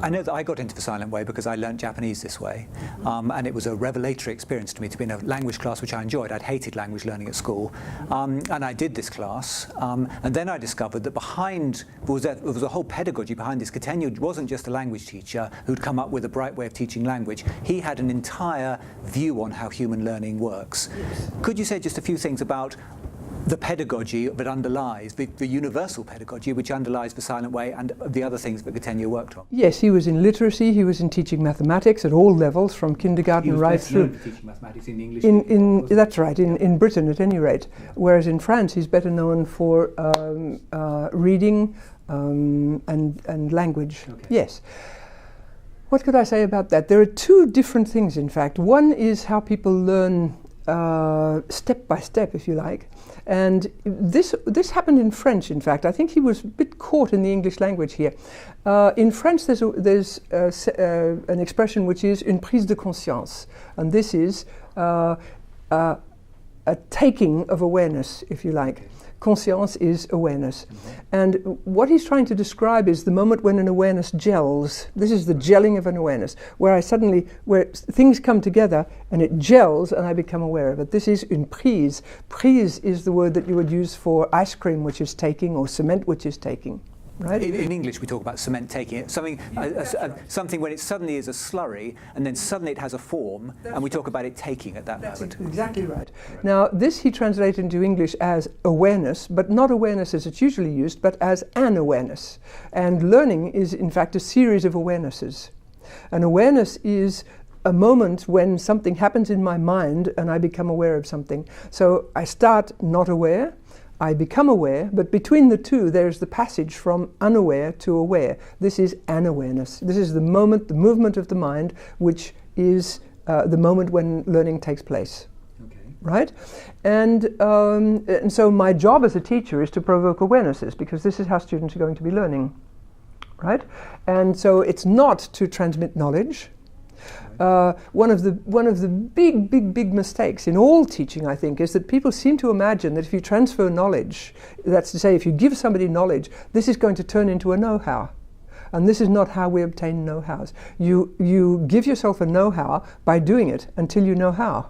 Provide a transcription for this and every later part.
I know that I got into the Silent Way because I learnt Japanese this way, and it was a revelatory experience to me to be in a language class which I enjoyed. I'd hated language learning at school, and I did this class, and then I discovered that there was a whole pedagogy behind this. Gattegno wasn't just a language teacher who'd come up with a bright way of teaching language. He had an entire view on how human learning works. Yes. Could you say just a few things about the pedagogy that underlies, the universal pedagogy which underlies the Silent Way and the other things that Gattegno worked on? Yes, he was in literacy, he was in teaching mathematics at all levels, from kindergarten right through. He was best known for teaching mathematics in English. That's right, in Britain at any rate. Yeah. Whereas in France he's better known for reading and language. Okay. Yes. What could I say about that? There are two different things, in fact. One is how people learn step by step, if you like. And this happened in French, in fact. I think he was a bit caught in the English language here. In French there's an expression which is une prise de conscience. And this is a taking of awareness, if you like. Conscience is awareness. And what he's trying to describe is the moment when an awareness gels. This is the gelling of an awareness, where things come together and it gels and I become aware of it. This is une prise. Prise is the word that you would use for ice cream, which is taking, or cement, which is taking. Right? In English we talk about cement taking it, something when it suddenly is a slurry and then suddenly it has a form, and we talk about it taking at that moment. Exactly right. Now this he translated into English as awareness, but not awareness as it's usually used, but as an awareness. And learning is in fact a series of awarenesses. An awareness is a moment when something happens in my mind and I become aware of something. So I start not aware, I become aware, but between the two there's the passage from unaware to aware. This is an awareness. This is the moment, the movement of the mind, which is the moment when learning takes place. Okay. Right? And so my job as a teacher is to provoke awarenesses, because this is how students are going to be learning. Right? And so it's not to transmit knowledge. One of the big mistakes in all teaching, I think, is that people seem to imagine that if you transfer knowledge, that's to say, if you give somebody knowledge, this is going to turn into a know-how. And this is not how we obtain know-hows. You give yourself a know-how by doing it until you know how.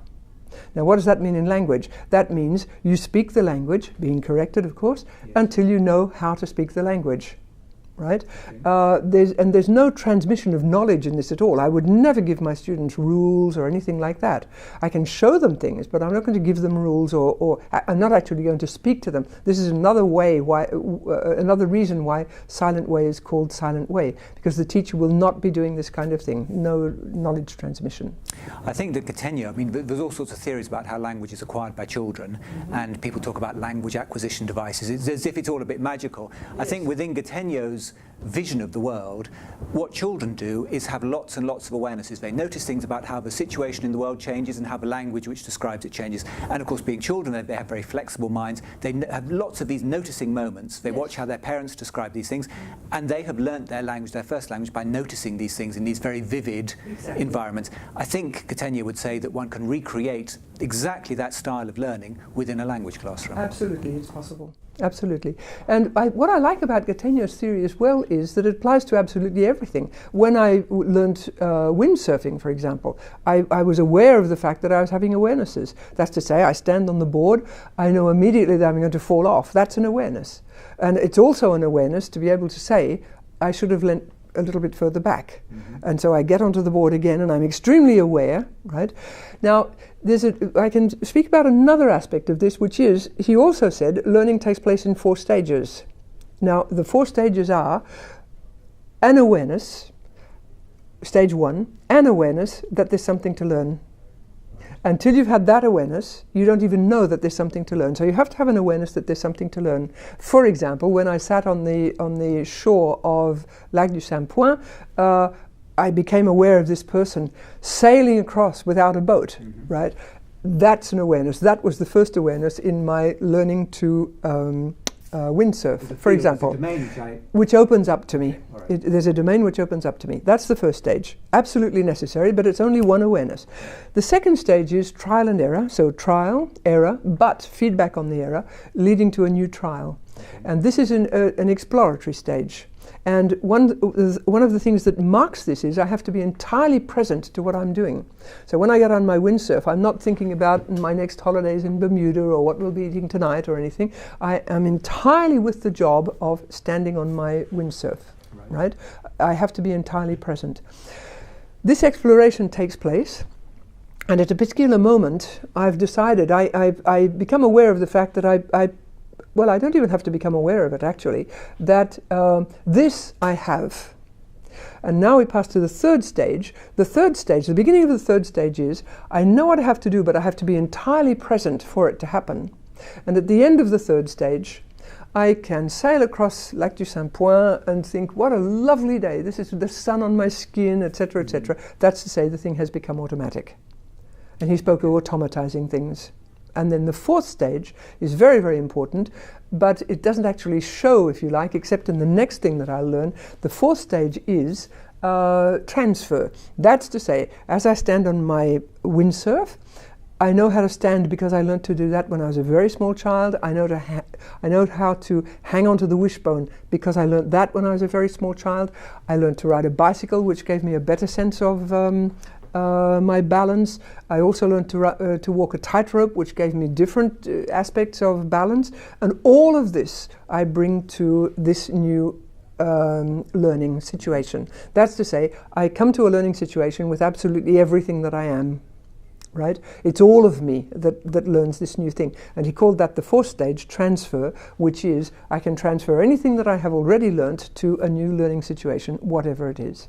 Now, what does that mean in language? That means you speak the language, being corrected, of course, yes, until you know how to speak the language. Right? Okay. There's no transmission of knowledge in this at all. I would never give my students rules or anything like that. I can show them things, but I'm not going to give them rules, or I'm not actually going to speak to them. This is another reason why Silent Way is called Silent Way, because the teacher will not be doing this kind of thing. No knowledge transmission. I think that Gattegno, there's all sorts of theories about how language is acquired by children, and people talk about language acquisition devices. It's as if it's all a bit magical. Yes. I think within Gattegno's vision of the world, what children do is have lots and lots of awarenesses. They notice things about how the situation in the world changes and how the language which describes it changes. And of course, being children, they have very flexible minds. They have lots of these noticing moments. They watch how their parents describe these things, and they have learnt their language, their first language, by noticing these things in these very vivid environments. I think Gattegno would say that one can recreate exactly that style of learning within a language classroom. Absolutely, it's possible. Absolutely. And what I like about Gattegno's theory as well is that it applies to absolutely everything. When I learned windsurfing, for example, I was aware of the fact that I was having awarenesses. That's to say, I stand on the board, I know immediately that I'm going to fall off. That's an awareness. And it's also an awareness to be able to say, I should have leant a little bit further back. Mm-hmm. And so I get onto the board again and I'm extremely aware, right? Now, I can speak about another aspect of this, which is, he also said, learning takes place in 4 stages. Now, the 4 stages are an awareness, stage 1, an awareness that there's something to learn. Until you've had that awareness, you don't even know that there's something to learn. So you have to have an awareness that there's something to learn. For example, when I sat on the shore of Lac du Saint-Point, I became aware of this person sailing across without a boat, right? That's an awareness. That was the first awareness in my learning to windsurf, for example, which opens up to me. Right. There's a domain which opens up to me. That's the first stage. Absolutely necessary, but it's only one awareness. The second stage is trial and error. So trial, error, but feedback on the error, leading to a new trial. And this is an exploratory stage. And one of the things that marks this is I have to be entirely present to what I'm doing. So when I get on my windsurf, I'm not thinking about my next holidays in Bermuda or what we'll be eating tonight or anything. I am entirely with the job of standing on my windsurf, right? I have to be entirely present. This exploration takes place, and at a particular moment, I've decided, I become aware of the fact that well, I don't even have to become aware of it, actually, that this I have. And now we pass to the third stage. The third stage, the beginning of the third stage is, I know what I have to do, but I have to be entirely present for it to happen. And at the end of the third stage, I can sail across Lac du Saint-Point and think, what a lovely day. This is the sun on my skin, etc., etc. That's to say, the thing has become automatic. And he spoke of automatizing things. And then the fourth stage is very, very important, but it doesn't actually show, if you like, except in the next thing that I'll learn. The fourth stage is transfer. That's to say, as I stand on my windsurf, I know how to stand because I learned to do that when I was a very small child. I know how to hang on to the wishbone because I learned that when I was a very small child. I learned to ride a bicycle, which gave me a better sense of my balance. I also learned to walk a tightrope, which gave me different aspects of balance. And all of this I bring to this new learning situation. That's to say, I come to a learning situation with absolutely everything that I am. Right? It's all of me that learns this new thing. And he called that the fourth stage, transfer, which is I can transfer anything that I have already learnt to a new learning situation, whatever it is.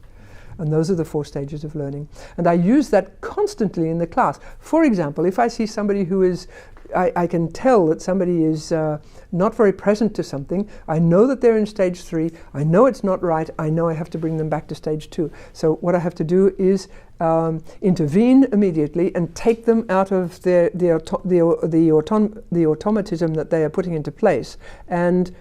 And those are the 4 stages of learning. And I use that constantly in the class. For example, if I see somebody who is, I can tell that somebody is not very present to something, I know that they're in stage 3, I know it's not right, I know I have to bring them back to stage 2. So what I have to do is intervene immediately and take them out of the automatism that they are putting into place, and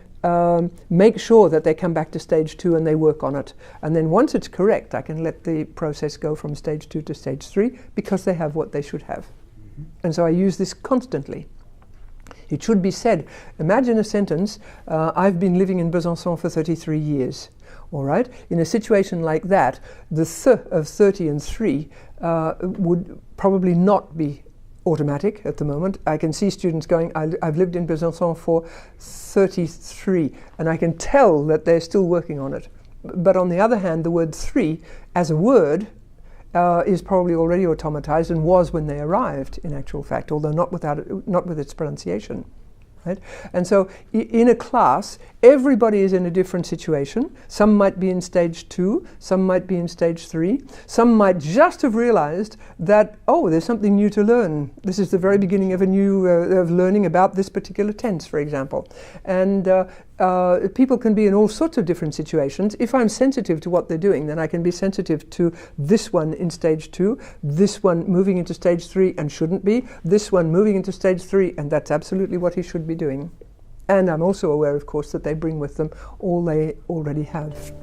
make sure that they come back to stage 2 and they work on it. And then once it's correct, I can let the process go from stage 2 to stage 3 because they have what they should have. And so I use this constantly. It should be said, imagine a sentence, I've been living in Besançon for 33 years. All right? In a situation like that, the th of 30 and 3 would probably not be automatic at the moment. I can see students going, I've lived in Besançon for 33, and I can tell that they're still working on it. But on the other hand, the word 3 as a word is probably already automatized and was when they arrived, in actual fact, although not with its pronunciation. Right? And so in a class, everybody is in a different situation. Some might be in stage 2, some might be in stage 3, some might just have realized that, oh, there's something new to learn. This is the very beginning of a new, of learning about this particular tense, for example. And people can be in all sorts of different situations. If I'm sensitive to what they're doing, then I can be sensitive to this one in stage 2, this one moving into stage 3 and shouldn't be, this one moving into stage 3, and that's absolutely what he should be doing. And I'm also aware, of course, that they bring with them all they already have.